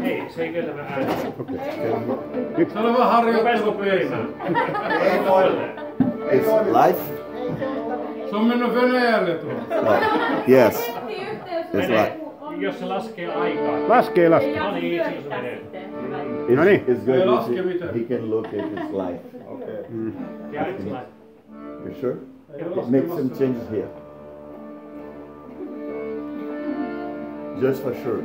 Ei, se ei kyllä ääni. Okei. Se oli vaan harjoittelu pyörimään. It's live? Se on mennyt Venäjälle tuolla. Yes. It's live. Jos se laskee aikaa. Laskee. No niin, silloin se menee. No niin. It's good. He can look at his life. Okay. Yeah, it's live. You sure? Make some changes here. Just for sure.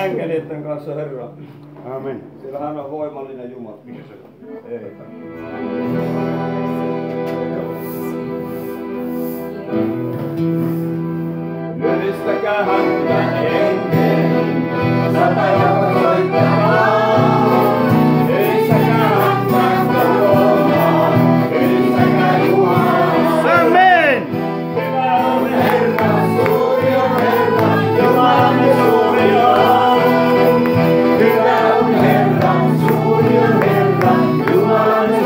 Enkeleiden kanssa Herra. Amen. Sillä hän on voimallinen Jumala. Ei. Ylistäkää häntä enkeli, sata joka soittamaan. Ylistäkää häntä Jumalaa, ylistäkää Jumalaa. Amen. Hyvä on Herra, suuri on Herra, Jumalamme suuri on. Hyvä on Herra, suuri on Herra, Jumalamme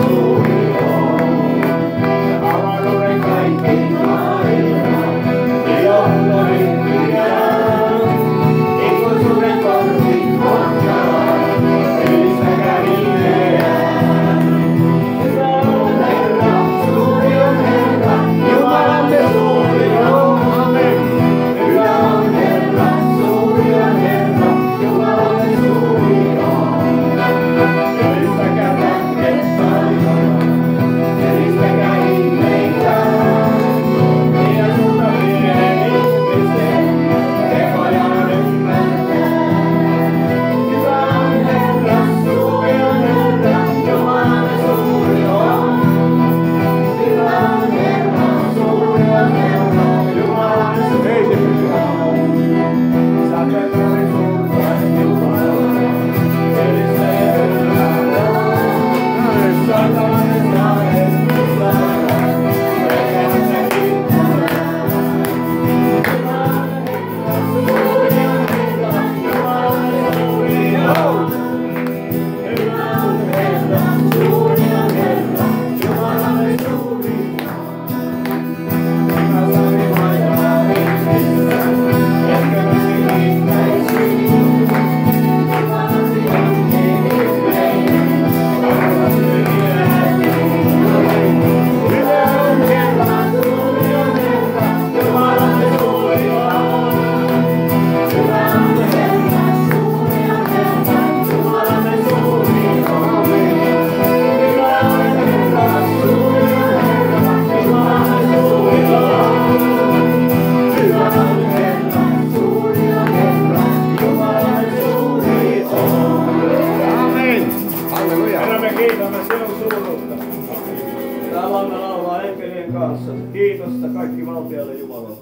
Alamme laulaa enkelien kanssa. Kiitosta kaikki valtialle Jumalalle.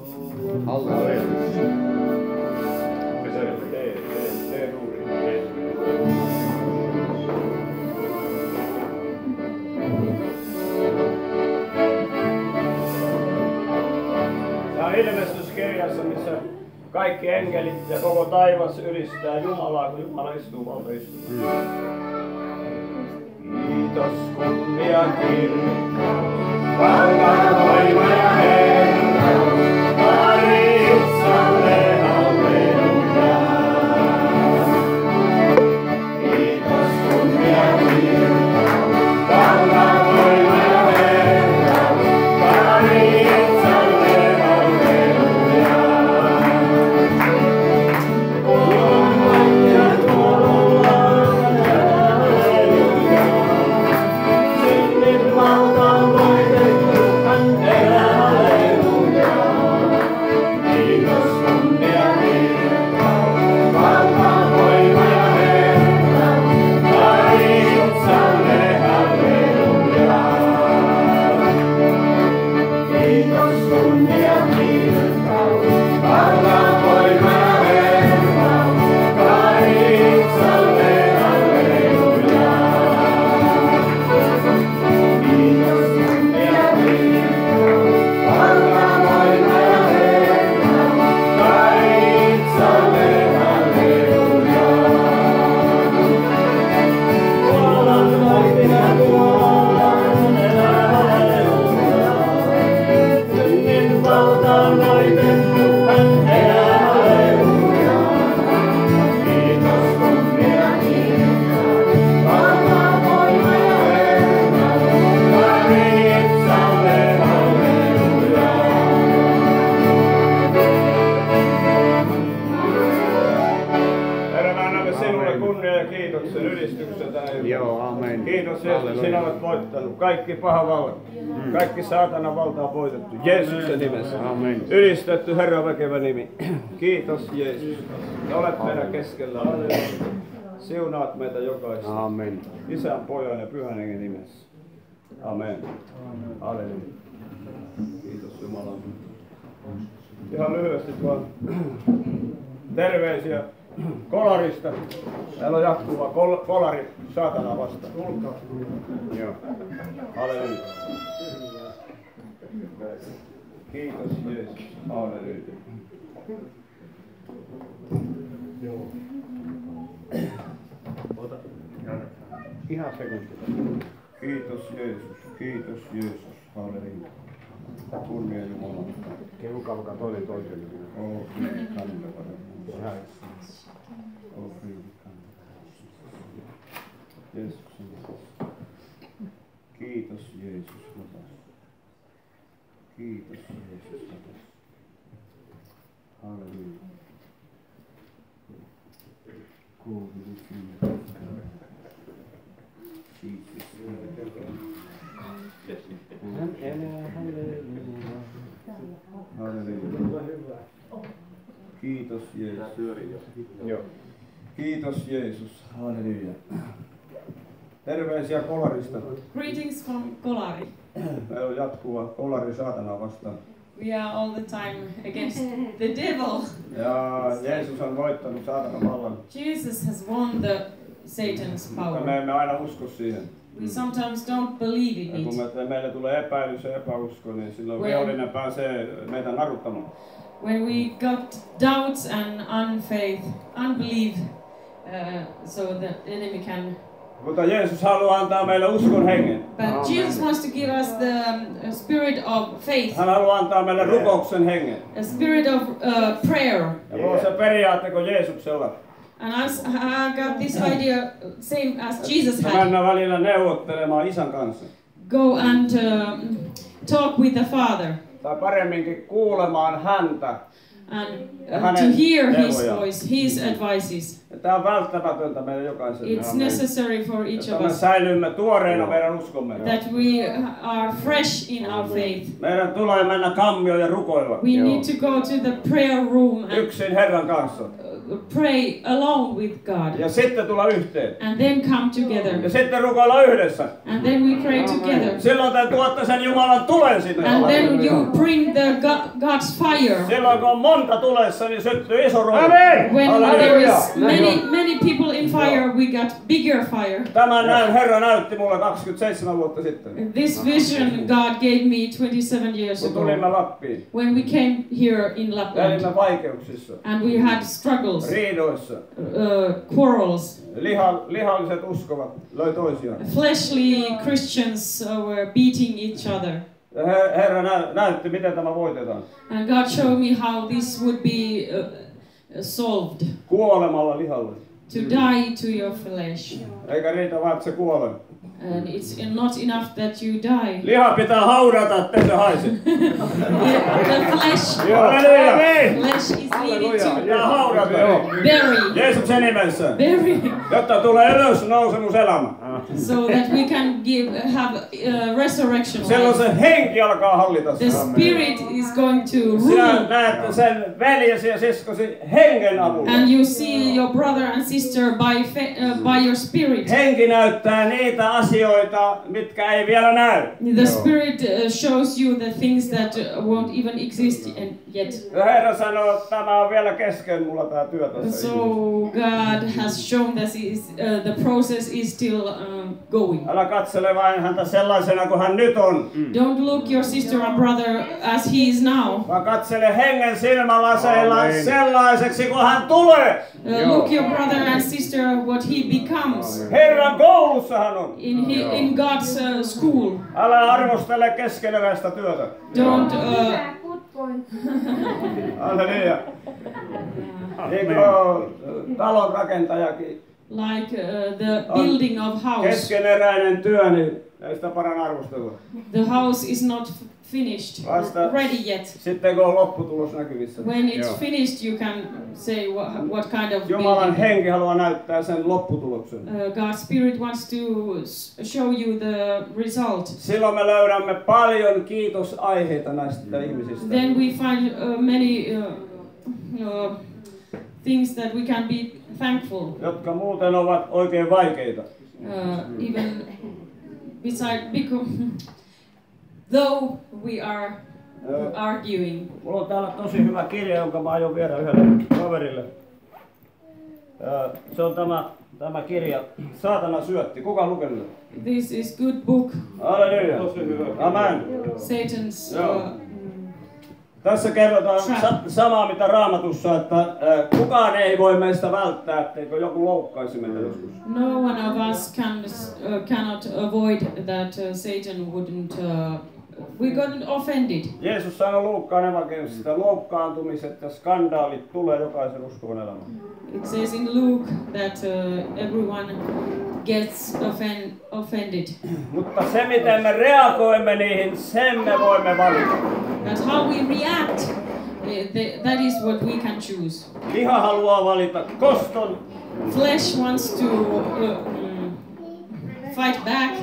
Halleluja. Tee ruuri. Tämä on ilmestyskirjassa, missä kaikki enkelit ja koko taivas ylistää Jumalaa, kun Jumala istuu valtaistumassa. Kiitos, kunnia, kirkkaus, valta, voima ja herraus, Maritsalle, halleluja. Kiitos, kunnia, kirkkaus, valta, voima ja herraus, Maritsalle, halleluja. Jumalan ja tuollaan, halleluja. Synnin valta on voitettu, hän elää, halleluja. Kiitos, kunnia, kirkkaus, valta, voima ja herraus, Maritsalle, halleluja. Kiitos, kunnia, kirkkaus, valta, voima ja herraus, Maritsalle, halleluja. Kiitos, kunnia, kirkkaus, valta, voima ja herraus, Maritsalle, halleluja. Jumalan voitina tuollaan elää, halleluja. Synnin valta on voitettu, hän elää, halleluja. Kiitos, kunnia, kirkkaus, valta, voima ja herraus, Maritsalle, halleluja. Herra, me annamme sinulle kunnia ja kiitoksen ylistyksen tänä iltana. Joo, amen. Kiitos Jeesus, sinä olet voittanut kaikki paha valta. Kaikki saatanan valta on voitettu Jeesuksen nimessä. Amen. Ylistetty Herran väkevä nimi. Kiitos Jeesus. Olet meidän keskellä. Siunaat meitä jokaista. Amen. Isän, Pojan ja Pyhän Hengen nimessä. Amen. Halleluja. Kiitos Jumala. Ihan lyhyesti vaan terveisiä Kolarista. Täällä on jatkuva kolari saatanaa vastaan. Tulkaa. Joo. Halleluja. Kiitos Jeesus. Halleluja. Ihan sekunti. Kiitos Jeesus. Kiitos Jeesus. Halleluja. Kunnia Jumalalle. Keukalka toinen toiselle. Oh, kantavana. Oh, Jeesuksen nimessä. Kiitos Jeesus. Kiitos Jeesus. Halleluja. Kuuluu sinne. Hän elää, halleluja. Halleluja. Kiitos Jeesus. Joo. Kiitos Jeesus. Halleluja. Terveisiä Kolarista. Greetings from Kolari. Meillä on jatkuva kolari saatanaa vastaan. We are all the time against the devil. Ja Jeesus on voittanut saatanan vallan. Jesus has won the Satan's Mutta power. me emme aina usko siihen. We sometimes don't believe in Ja kun it. meille tulee epäilys ja epäusko, niin silloin Well- vihollinen pääsee meitä naruttamaan. When we got doubts and unfaith, unbelief, so the enemy can. Mutta Jeesus haluaa antaa meille uskon hengen. But Amen. Jesus wants to give us the spirit of faith, Hän haluaa antaa meille rukouksen hengen. a spirit of prayer. Ja mulla on se periaate kuin Jeesuksella. And I got this idea, same as Jesus Me had. mennään välillä neuvottelemaan Isän kanssa. Go and talk with the Father. Tai paremminkin kuulemaan häntä. And Ja to hänen hear his neuvojaan. voice, his advices. Ja tämä on välttämätöntä meille jokaiselle. It's necessary for each Että of me us säilymme tuoreena meidän uskomme. that we are fresh in our faith. Meidän tulee mennä kammioon ja rukoilla. We need to go to the prayer room and Yksin Herran kanssa. pray alone with God. Ja sitten tulla yhteen. And then come together. Ja sitten rukoilla yhdessä. And then we pray together. Silloin te tuotte sen Jumalan tulen sinne. And then you bring the God's fire. Silloin kun on monta tulessa, niin syttyy iso roju. When Halleluja. there is many people in fire, we got bigger fire. Tämän Herra näytti mulle 27 vuotta sitten. This vision God gave me 27 years Kun ago tulimme Lappiin. when we came here in Lapland. Elimme vaikeuksissa, And we had struggles, riidoissa. quarrels. Lihalliset uskovat löi toisiaan. Fleshly Christians were beating each other. Ja Herra näytti, miten tämä voitetaan. And God showed me how this would be solved. Kuolemalla lihalle. To die to your flesh. Eikä riitä vaan, että se kuolee. And it's not enough that you die. Liha pitää haudata, ettei se haise. The flesh is needed Pitää to haudata. bury. Jeesuksen nimessä. Bury. Jotta tulee ylös nousemuselämä. So that we can have resurrection Silloin life. se henki alkaa hallita The sinua. Spirit is going to Sinä rule. näet sen veljesi ja siskosi hengen avulla. And you see your brother and sister by your spirit. Henki näyttää niitä asioita, mitkä ei vielä näy. The Spirit shows you the things that won't even exist yet. Ja Herra sanoo, että tämä on vielä kesken mulla tämä työ tässä. So God has shown that the process is still going. Älä katsele vain häntä sellaisena kuin hän nyt on, Don't look your sister and brother as he is now. vaan katsele hengen silmälaseilla sellaiseksi kuin hän tulee. Look your brother and sister what he becomes Herran koulussa hän on. in God's school. Älä arvostele keskeneräistä työtä. Don't Halleluja. Niin kuin talon rakentajakin. like the building of house. Keskeneräinen työ, niin ei sitä paran arvostella. The house is not finished, Vasta ready yet. sitten kun on lopputulos näkyvissä. When it's finished, you can say what kind of Jumalan building. henki haluaa näyttää sen lopputuloksen. God's Spirit wants to show you the result. Silloin me löydämme paljon kiitosaiheita näistä ihmisistä. Then we find many things that we can be thankful. Jotka muuten ovat oikein vaikeita. Even because though we are arguing. Mulla on täällä tosi hyvä kirja, jonka mä aion viedä yhdelle kaverille. Se on tämä kirja, Saatana syötti. Kuka on lukenut? This is good book. Halleluja. Amen. Satan's Tässä kerrotaan samaa mitä Raamatussa, että kukaan ei voi meistä välttää, etteikö joku loukkaisi meitä joskus. no one of us cannot avoid that Satan wouldn't we got offended. Jeesus sanoi Luukkaan evankeliumissa, että loukkaantumiset ja skandaalit tulee jokaisen uskovan elämään. It says in Luke that everyone gets offended. Mutta se miten me reagoimme niihin, sen me voimme valita. But how we react, that is what we can choose. Liha haluaa valita koston, Flesh wants to fight back,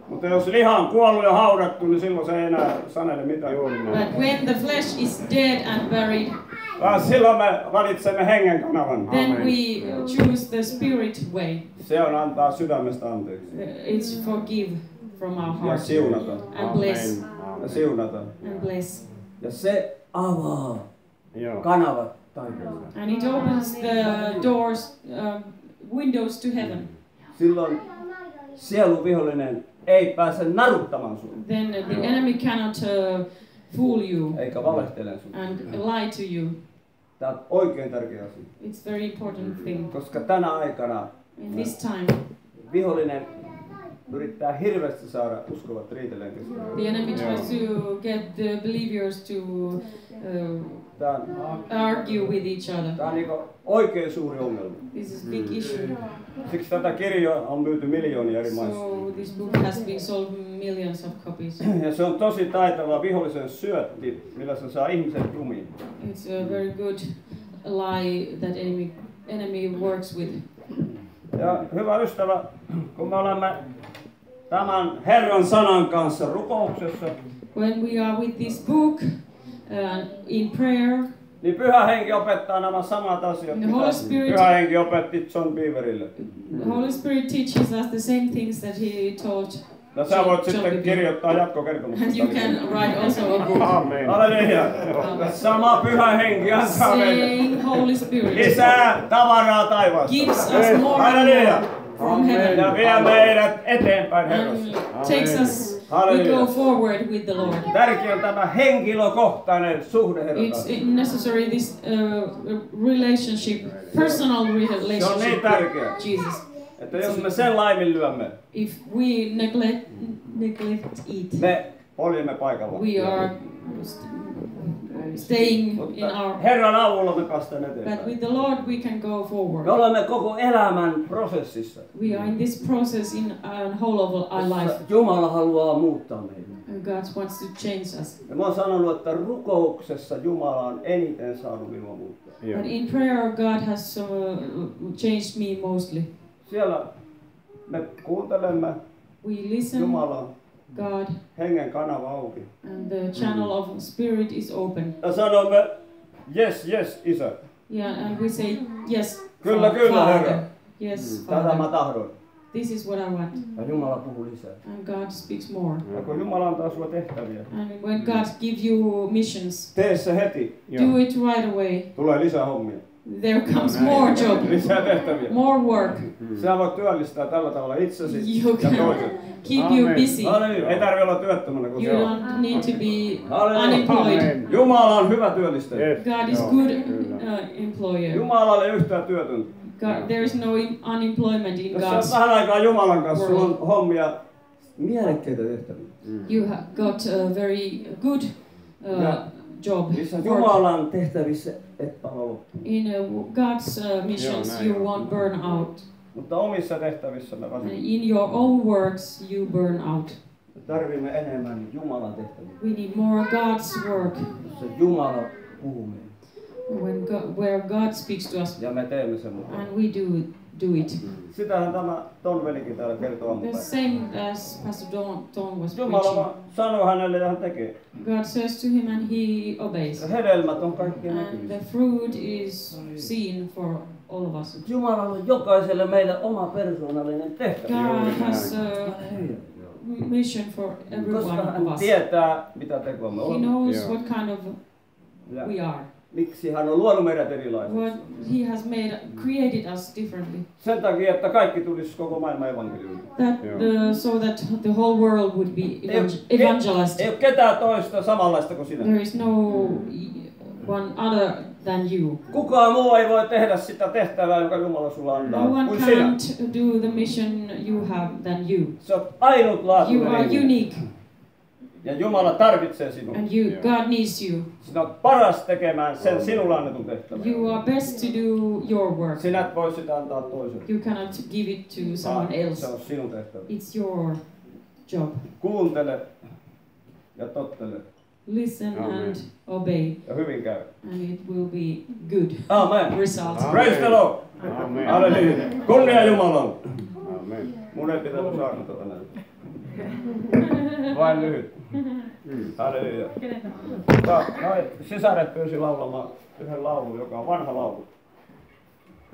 mutta jos liha on kuollut ja haudattu, niin silloin se ei enää sanele mitään. but when the flesh is dead and buried, Vaan silloin me valitsemme hengen kanavan. then we choose the spirit way. Se on antaa sydämestä anteeksi. It's forgive from our Ja heart siunata. and bless Ja siunata. and bless. Ja se avaa Joo. kanavat taivaaseen. And it opens the doors, windows to heaven. Silloin sieluvihollinen ei pääse naruttamaan sinua. Then the enemy cannot fool you Eikä valehtele sinua. and lie to you. Tämä on oikein tärkeä asia. It's very important thing. Koska tänä aikana In this time, vihollinen yrittää hirveästi saada uskovat riiteleen keskenään. the enemy tries to get the believers to Tämä on, argue with each other. tämä on niinku oikein suuri ongelma. This is a big issue. Siksi tätä kirjaa on myyty miljoonia eri maissa. So this book has been sold millions of copies. Ja se on tosi taitava vihollisen syötti, millä se saa ihmiset jumiin. It's a very good lie that enemy works with. Ja hyvä ystävä, kun me olemme tämän Herran sanan kanssa rukouksessa, When we are with this book in prayer, niin Pyhä Henki opettaa nämä samat asiat, The mitä Holy Spirit- Pyhä Henki opetti John Beaverille. the Holy Spirit teaches us the same things that he taught No sä voit shall sitten be built. kirjoittaa jatkokertomusta. And you can write also a book. Amen. Halleluja. Sama pyhä henki antaa meille Saying Holy Spirit lisää tavaraa taivaasta. gives us more and Halleluja. more from heaven. Ja vie meidät eteenpäin Herrassa. And takes us, we Hallelujah. go forward with the Lord. Tärkeä on tämä henkilökohtainen suhde Herran kanssa. It's necessary this relationship, personal Se on niin relationship tärkeä, with Jesus. että jos me sen laiminlyömme, If we neglect it, me poljemme paikalla. we are staying in Mutta our. Herran avulla me päästään But eteenpäin. with the Lord we can go Me forward. olemme koko elämän prosessissa. We are in this process in whole of our life. Jumala haluaa muuttaa meitä. And God wants to change us. Ja mä oon sanonut, että rukouksessa Jumala on eniten saanut minua muuttaa. Joo. But in prayer God has changed me mostly. Siellä me kuuntelemme We listen Jumalaa, God hengen kanava auki. and the channel of spirit is open. Ja sanomme, yes, yes, Isä. Yeah, and we say yes, Kyllä, kyllä, Father. Herra. Yes, Tätä mä Father. tahdon. This is what I want. Ja Jumala puhuu lisää. And God speaks more. Ja kun Jumala antaa sulle tehtäviä, And when God gives you missions, tee se heti. do it right away. Tulee lisää hommia. There comes more job, Lisää tehtäviä. more work. Sä voit työllistää tällä tavalla itsesi You ja can toiset. keep you Amen. busy. Halleluja. Ei tarvitse olla työttömänä, kun se You on. don't need to be Halleluja. unemployed. Amen. Jumala on hyvä työllistäjä. Yes. God is Joo, good kyllä. employer. Jumala ei yhtään työtöntä. God, there is no unemployment in Jos sä God's. oot vähän aikaa Jumalan kanssa, sulla on hommia, mielekkäitä tehtäviä. You have got a very good Ja job. missä work. Jumalan tehtävissä et pala loppuun. In God's missions, näin you on. won't burn out. Mutta omissa tehtävissä me And väsymme. in your own works, you burn out. Me tarvimme enemmän Jumalan tehtäviä. We need more God's work, Jossa Jumala puhuu meille. where God speaks to us, Ja me teemme sen mukaan. and we do it. Sitähän tämä ton velikin täällä kertoo The aamupäivä. same as Pastor Don was Jumala preaching. vaan sanoo hänelle ja hän tekee. God says to him, and he obeys. Ja hedelmät on kaikkien And the näkyvissä. fruit is seen for all of us. Jumalalla on jokaiselle meidän oma persoonallinen tehtävä. God has a Halleluja. mission for every Koska one hän of us. tietää, mitä tekoa me He olemme. knows Joo. what kind of Ja we are. miksi hän on luonut meidät What erilaisiksi. He has created us differently. Sen takia, että kaikki tulisi koko maailman evankeliumiin. So that the whole world would be Ei evangelized. ole ketään toista samanlaista kuin sinä. There is no one other than you. Kukaan muu ei voi tehdä sitä tehtävää, jonka Jumala sulla antaa, No one kuin sinä. can't do the mission you have than you. Se on ainutlaatuinen You are ihminen. unique, Ja Jumala tarvitsee sinua. and God needs you. Sinä olet paras tekemään sen sinulle annetun tehtävän. You are best to do your work. Sinä et voi sitä antaa toiselle. You cannot give it to someone Se else. on sinun tehtävä. It's your job. Kuuntele ja tottele Listen Amen. and obey, ja hyvin käy. and it will be good Amen. results. Amen. Praise the Lord. Amen. Halleluja. Kunnia Jumalalle. Amen. Mun ei pitänyt saada tuota näyttää. Vain lyhyt. Halleluja. Noi sisaret pyysi laulamaan yhden laulun, joka on vanha laulu,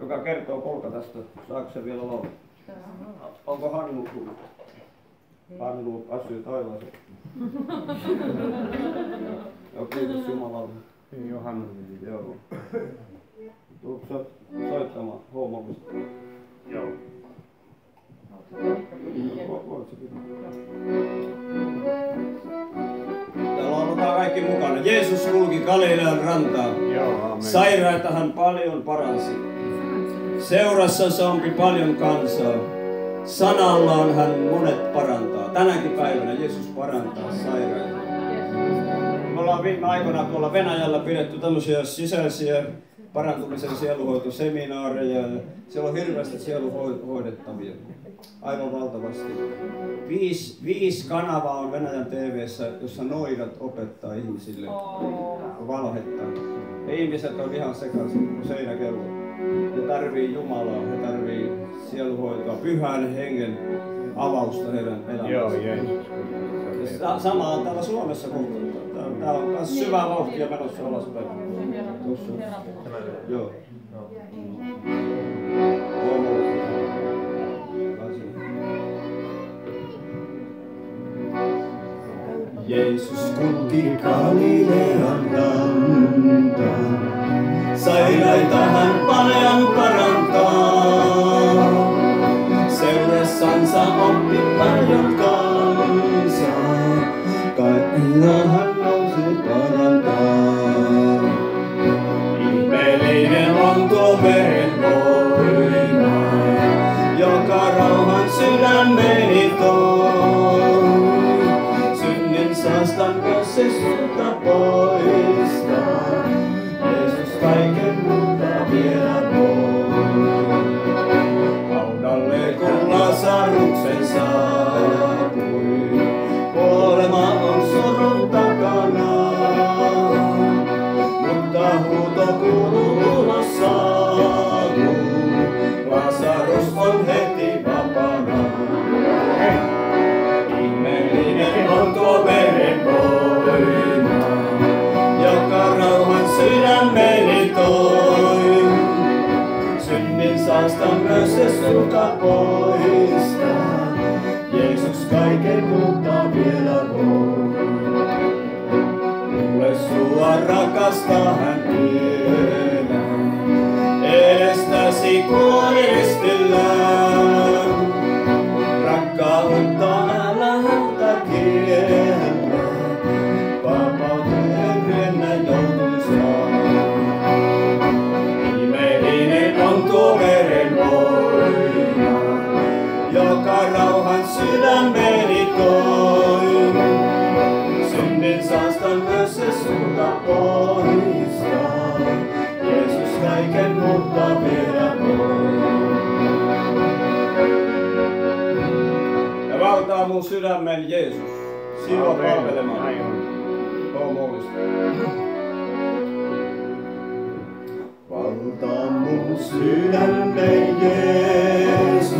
joka kertoo Kolkatasta. Saako se vielä laulaa? Onko Hannu tullut? Hannu asuu taivaaseen. Joo, kiitos Jumalalle. Ei Johanna. Joo. Tuutko sä soittamaan homollista? Joo. Voit sä pitää? Täällä ollaan kaikki mukana. Jeesus kulki Galilean rantaan. Joo, amen. Sairaita hän paljon paransi. Seurassansa onkin paljon kansaa. Sanallaan hän monet parantaa. Tänäkin päivänä Jeesus parantaa sairaita. Me ollaan viime aikoina tuolla Venäjällä pidetty tämmöisiä sisäisiä parantumisen sieluhoitoseminaareja. Siellä on hirveästi sieluhoidettavia. Aivan valtavasti. 5 kanavaa on Venäjän TV:ssä, jossa noidat opettaa ihmisille valhetta. Ja ihmiset on ihan sekaisin kuin seinäkello. He tarvii Jumalaa, he tarvii sieluhoitoa, pyhän hengen avausta heidän Joo, elämänsä. Jeesus. Ja sama on täällä Suomessa kohta. Tää on myös syvää vauhtia menossa alaspäin. Tuossa. Joo. Jeesus kulki Galilean rantaan, sairaita hän paljon parantaa. Seurassansa oppi paljon kansaa, kaikilla hän nousi parantaa. Ihmeellinen on tuo veren voima, joka rauhan sydämeni toi. Synnin saastan myös se sulta poistaa, Jeesus kaiken muuttaa vielä voi. Haudalle kun Lasaruksen saapui, kuolema on surun takana, mutta huuto kuuluu ulos saapuu, Lasarus on heti vapaana. Ihmeellinen on tuo veren voima, joka rauhan sydämeni toi. Synnin saastan myös se sulta poistaa, Jeesus kaiken muuttaa vielä voi. Mulle sua rakastaa hän vielä, edestäsi kuoli ristillään. Rakkautta älä häntä kiellä, vapauteen mennä joutuisaan. Ihmeellinen on tuo veren voima, joka rauhan sydämeni toi. Synnin saastan myös se sulta poistaa, Jeesus kaiken muuttaa vielä voi. Ja valtaa mun sydämen Jeesus, sinua palvelemaan. Koulullista. Valtaa mun sydämen Jeesus,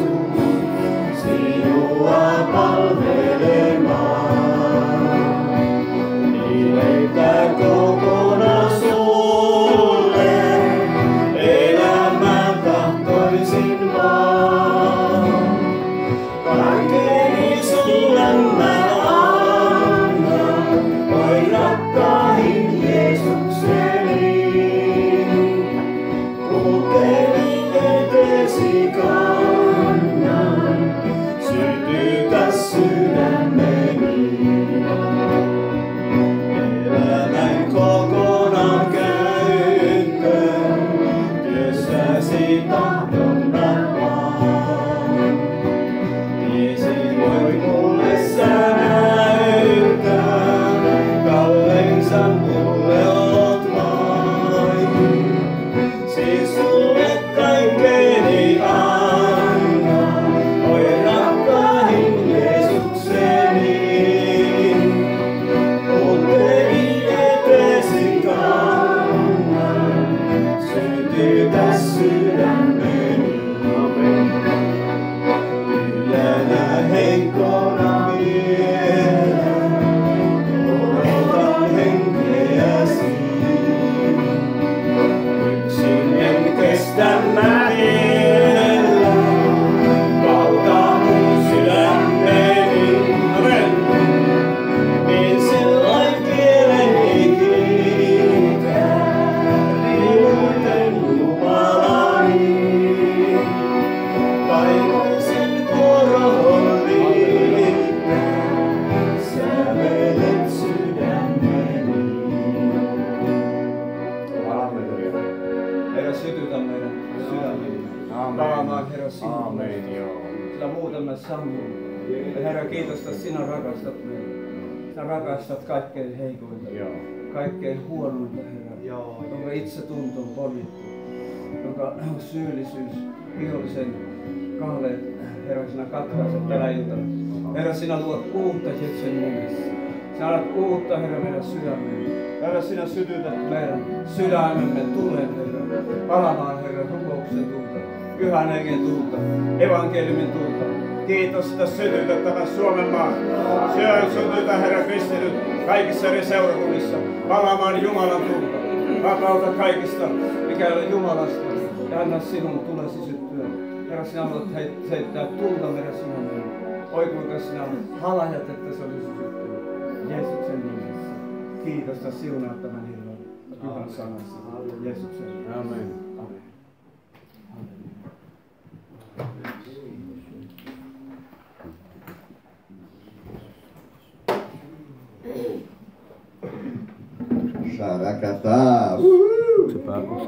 sinua palvelemaan. Niitä kokonaan sulle, elämän tahtoisin vaan. Kaikeni sulle mä annan, oi rakkain Jeesukseni. Kulkeni eteesi kannan, sytytä sydämeni. Elämän kokonaan käyttöön, työssäsi tahdon mä vaan. Tiesi voi mulle sä näyttää, kalleinsa mulle oot vain. Siis sulle kaikkeni annan, oi rakkain Jeesukseni. Kulkeni eteesi kannan, sytytä sydämeni. Tyhjänä heikkona vielä, odotan henkeäsi. Yksin en kestä mä vielä, valtaa mun sydämeni. Amen. Niin silloin kieleni kiitää, riimuiten Jumalani. Taivaisen kuoroon liittää, sä velet sydämeni. Herra, sytytä meidän sydämeni. Palaamaan, Herra, sinua. Amen, joo. Sillä muuten me sammumme. Ja Herra, kiitos, että sinä rakastat meitä. Sinä rakastat kaikkein heikointa, Joo. kaikkein huonointa, Herra. Jonka itsetunto on poljettu, jonka syyllisyys, vihollisen kahleet, Herra, sinä katkaiset tänä iltana. Herra, sinä luot uutta Jeesuksen nimessä. Sinä annat uutta, Herra, meidän sydämeen. Herra, sinä sytytät meidän sydämemme tulen, Herra. Palamaan, Herra, rukouksen tulta, pyhän hengen tulta, evankeliumin tulta. Kiitos, että sytytät tähän Suomen maan. Sytytä, Herra, kristityt kaikissa eri seurakunnissa. Palaamaan Jumalan tulta. Vapauta kaikista, mikä ei ole Jumalasta. Ja anna sinun tulesi syttyä. Herra, sinä haluat heittää tulta meidän sydämeen. Oi kuinka sinä halajat, että se olisi syttynyt. Jeesuksen kiitosta, siunaa tämän illan Pyhän sanassa. Jeesuksen. Amen. Amen. Sharakata.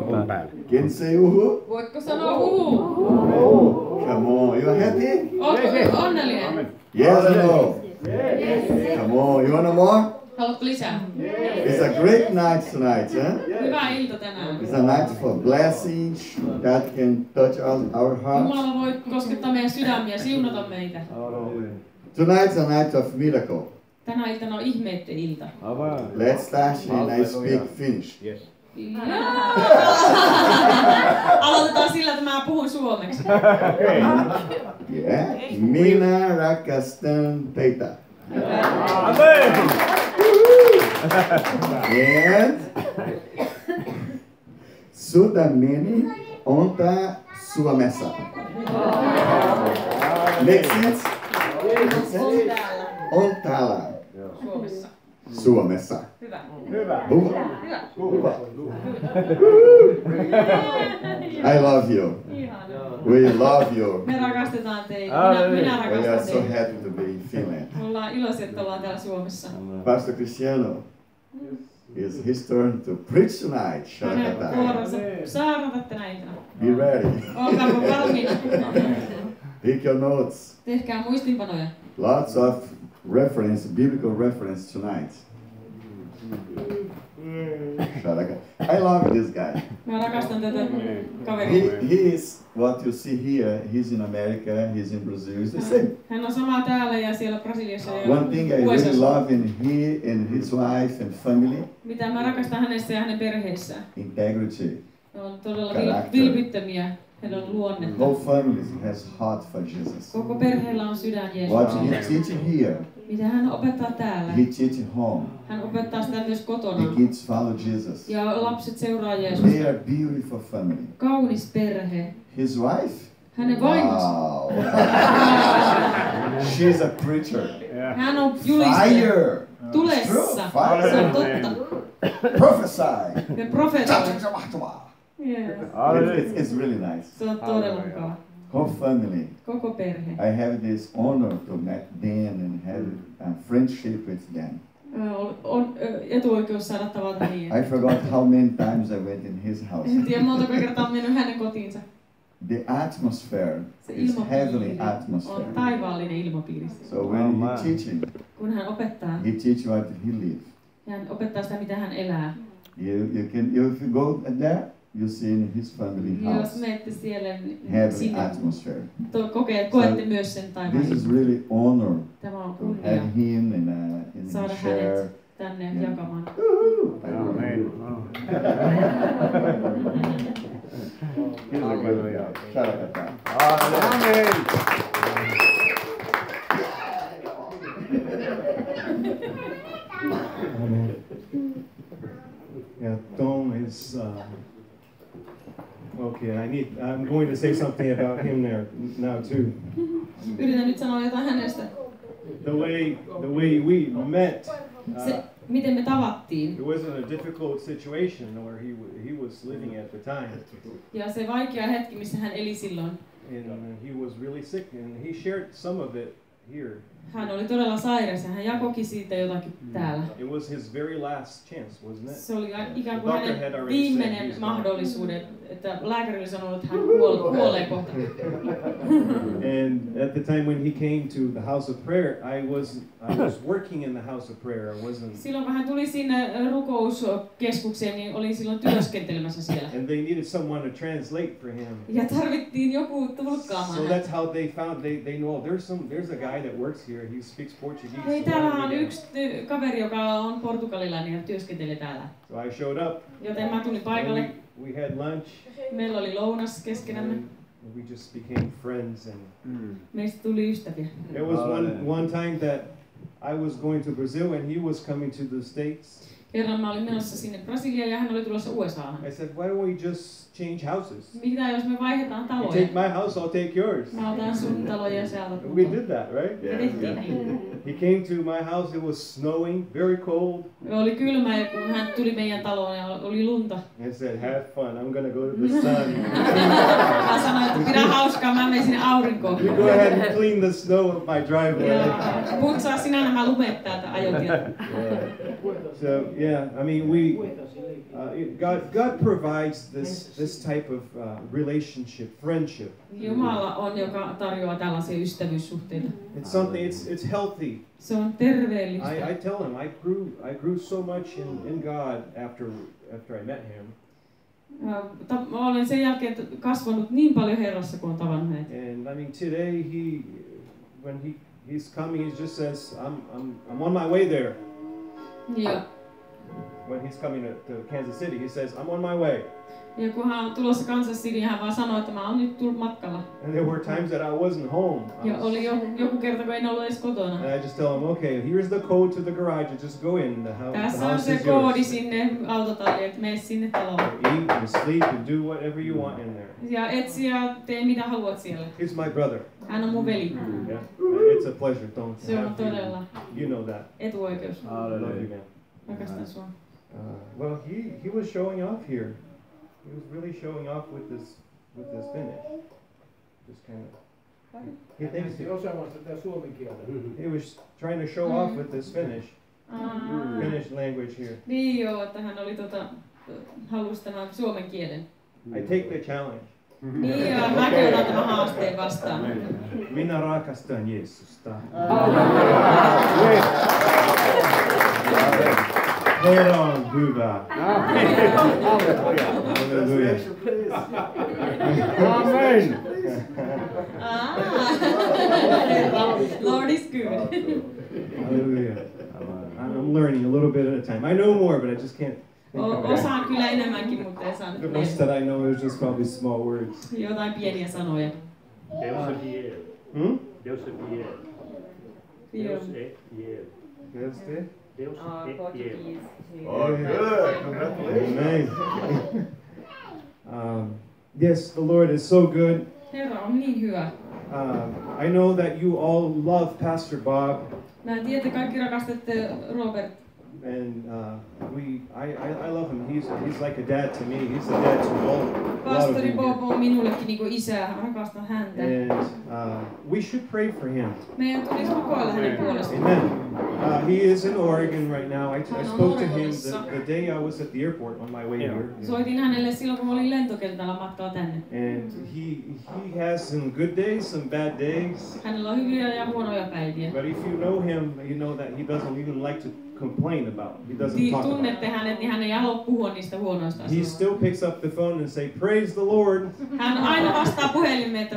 On päällä. Can say uhu? Voitko sanoa huu? Come on, you happy? Ootko onnellinen? Amen. Yes or no? Come on, you want more? Haluatko lisää? It's a great night tonight, huh? Hyvä ilta tänään. It's a night for blessings that can touch our hearts. Jumala voi koskettaa meidän sydämiä, siunata meitä. Tonight's a night of miracle. Tänä iltana on ihmeitten ilta. Let's start and I speak Finnish. Yes. Aloitetaan sillä, että mä puhun suomeksi. Yeah. Minä rakastan teitä. Amen. And sydämeni on Suomessa. Make sense? On täällä. Suomessa. Suomessa. Hyvä. Hyvä. Hyvä. I love you. Ihana. We love you. Me rakastetaan teitä. Minä We are rakastan so teitä. happy to be in Finland. Me ollaan iloisia, että ollaan täällä Suomessa. Pastor Cristiano, it's his turn to preach tonight. Hänen Sharakata. vuoronsa saarnata tänä iltana. Be ready. Olkaapa valmiina. Take your notes. Tehkää muistinpanoja. Lots of reference, biblical reference tonight. Sharakata. I love this guy. Mä rakastan tätä kaveria. He is what you see here. He's in America. He's in Brazil. It's the same. Hän on sama täällä ja siellä Brasiliassa ja One thing I really USAssa. love in he and his wife and family, Mitä mä rakastan hänessä ja hänen perheessään. integrity. Ne on todella Character. vilpittömiä. Heillä on The luonnetta. whole family has heart for Jesus. Koko perheellä on sydän What Jeesukselle. he teaching here, Mitä hän opettaa täällä. he teaching home. Hän opettaa sitä myös The kotona. kids follow Jesus. Ja lapset seuraa Jeesusta. They are beautiful family. Kaunis perhe. His wife? Hänen vaimonsa. Wow. She's a preacher. Hän on julistaja. Fire. Tulessa. Fire. Se on totta. Prophesy. Ja profetoi. Yeah. It's really nice. Se on todella mukava. Whole family. Koko perhe. I have this honor to meet them and have a friendship with them. On etuoikeus saada tavata niin. I forgot how many times I went in his house. En tiedä montako kertaa on mennyt hänen kotiinsa. The atmosphere Se is heavenly ilmapiiri on atmosphere. taivaallinen ilmapiiri. So when he teaching, Kun hän opettaa, he teach what he live. hän opettaa sitä, mitä hän elää. You can if you go there, you see in his family Jos house menette siellä, niin heavenly sinne atmosphere. koette myös sen This taivaan. is really honor Tämä on to kunnia have him in saada share. hänet tänne jakamaan. Amen. Hallelujah. Sharakata. Amen. Yeah, Tom is okay. I'm going to say something about him there now too. Yritän nyt sanoa jotain hänestä. The way we met. Se, miten me tavattiin. It wasn't a difficult situation where he was living at the time, Ja se vaikea hetki, missä hän eli silloin. and he was really sick, and he shared some of it here. Hän oli todella sairas ja hän jakoki siitä jotakin täällä. It was his very last chance, wasn't it? Se oli ikään The kuin doctor had hänen already said viimeinen he's mahdollisuudet, että lääkäri oli sanonut, että hän kuolee kohta. And at the time when he came to the house of prayer, I was working in the house of prayer. I wasn't. Silloin kun hän tuli sinne rukouskeskukseen, niin olin silloin työskentelemässä siellä. And they needed someone to translate for him. Ja tarvittiin joku tulkkaamaan So häntä. that's how they found. They know there's a guy that works here. He speaks Portuguese. Hei, so täällä why don't on we get yksi kaveri, joka on portugalilainen ja työskentelee täällä. him? So I showed up. Joten mä tulin And paikalle. we had lunch. Meillä oli lounas keskenämme. And we just became friends. And Meistä tuli ystäviä. there was one time that I was going to Brazil and he was coming to the States. Kerran mä olin menossa sinne Brasiliaan ja hän oli tulossa USAhan. I said, why don't we just change houses? Mitä jos me vaihdetaan You taloja? take my house, I'll take yours. Mä otan sun taloja ja sä otat mun We talon. did that, right? Me tehtiin niin. He came to my house, it was snowing, very cold. Oli kylmä ja kun hän tuli meidän taloon ja oli lunta. I said, have fun, I'm gonna go to the sun. Mä sanoin, että pidä hauskaa, mä menen sinne aurinkoon. You go ahead and clean the snow of my driveway. Ja putsaa sinä nämä lumet täältä ajotieltä. So yeah, I mean God provides this type of relationship, friendship. Jumala on, joka tarjoaa tällaisia ystävyyssuhteita. It's something. It's healthy. Se on terveellistä. I tell him I grew so much in God after I met him. Mä olen sen jälkeen kasvanut niin paljon Herrassa, kun on tavannut hänet. And I mean today when he's coming, he just says I'm on my way there. Ja, When he's coming to Kansas City, he says I'm on my way. ja kun hän on tulossa Kansas Cityin, hän vaan sanoi, että mä oon nyt tullut matkalla. And there were times that I wasn't home. Ja oli joku kerta, kun en ollut edes kotona. And I just tell him, okay, here's the code to the garage. You just go in. The Tässä on house se is koodi yours. sinne autotalliin, että mene sinne taloon. Eat and sleep and do whatever you want in there. Ja etsi ja tee mitä haluat siellä. He's my brother. Hän on mun veli. Yeah, it's a pleasure. Don't Se on have todella you know that. etuoikeus. I love you, man. Rakastan sua. Well, he was showing off here. He was really showing off with this finish. Just kind of. He thinks osaamassa tätä suomen kieltä. he was trying to show off with this Finnish language here. Niin joo, että hän oli halusi tämän suomen kielen. I take the challenge. Niin ja mäkin otan tämän haasteen vastaan. Minä rakastan Jeesusta. Herra on hyvä. Halleluja. Amen. Lord is good. Hallelujah. I'm learning a little bit at a time. I know more, but I just can't. Osaan kyllä enemmänkin, mutta en saa The nyt rest that I know is just probably small words. jotain pieniä sanoja. Deus é fiel. Deus é fiel. Deus é fiel. Yes, it. Deus é fiel. Oh, good. Congratulations. Amen. Yes, the Lord is so good. Herra on niin hyvä. I know that you all love Pastor Bob, Mä tiedän, että kaikki rakastatte Robert. and I love him. He's like a dad to me. He's a dad to a lot of Pastori Bob people. on minullekin niinku isä, rakastan häntä. And we should pray for him. Meidän tulisi rukoilla hänen puolestaan. Amen. He is in Oregon right now. I spoke to him the day I was at the airport on my way here. Soitin hänelle silloin, kun mä olin lentokentällä matkaa tänne. And he has some good days, some bad days. Hänellä on hyviä ja huonoja päiviä. But if you know him, you know that he doesn't even like to complain about. He doesn't talk about Tunnette it. hänet, niin hän ei halua puhua niistä huonoista He asioista. still picks up the phone and say, "Praise the Lord." Hän aina vastaa puhelimeen, että